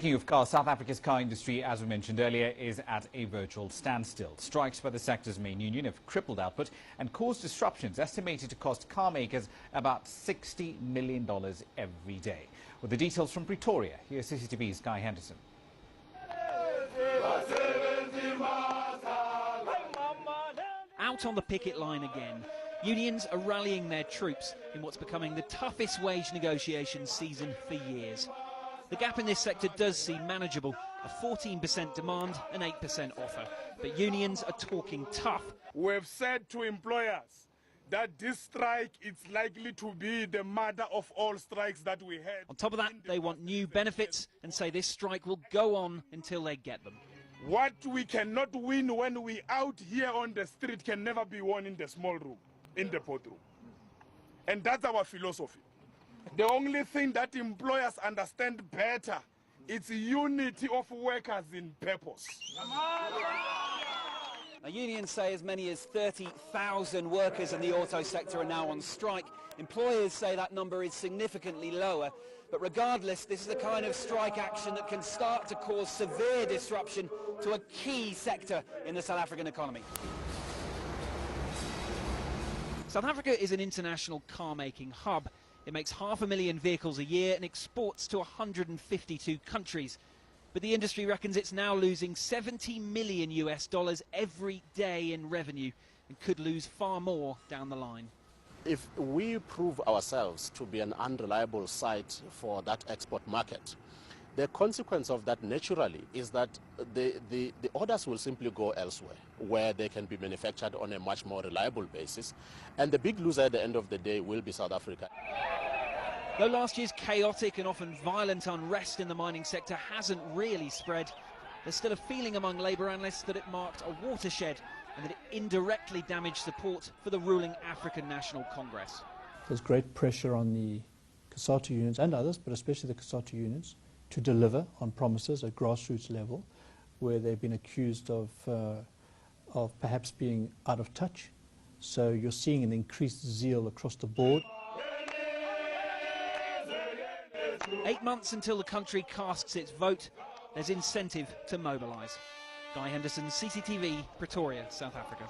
Speaking of cars, South Africa's car industry, as we mentioned earlier, is at a virtual standstill. Strikes by the sector's main union have crippled output and caused disruptions estimated to cost car makers about $60 million every day. With the details from Pretoria, here's CCTV's Guy Henderson. Out on the picket line again, unions are rallying their troops in what's becoming the toughest wage negotiation season for years. The gap in this sector does seem manageable, a 14% demand and 8% offer. But unions are talking tough. We've said to employers that this strike is likely to be the mother of all strikes that we had. On top of that, they want new benefits and say this strike will go on until they get them. What we cannot win when we out here on the street can never be won in the small room, in the boardroom. And that's our philosophy. The only thing that employers understand better is unity of workers in purpose. Now, unions say as many as 30,000 workers in the auto sector are now on strike. Employers say that number is significantly lower. But regardless, this is the kind of strike action that can start to cause severe disruption to a key sector in the South African economy. South Africa is an international car-making hub. It makes 500,000 vehicles a year and exports to 152 countries. But the industry reckons it's now losing $70 million every day in revenue and could lose far more down the line. If we prove ourselves to be an unreliable site for that export market, the consequence of that naturally is that the orders will simply go elsewhere, where they can be manufactured on a much more reliable basis. And the big loser at the end of the day will be South Africa. Though last year's chaotic and often violent unrest in the mining sector hasn't really spread, there's still a feeling among labour analysts that it marked a watershed and that it indirectly damaged support for the ruling African National Congress. There's great pressure on the COSATU unions and others, but especially the COSATU unions, to deliver on promises at grassroots level, where they've been accused of perhaps being out of touch. So you're seeing an increased zeal across the board. 8 months until the country casts its vote, there's incentive to mobilise. Guy Henderson, CCTV, Pretoria, South Africa.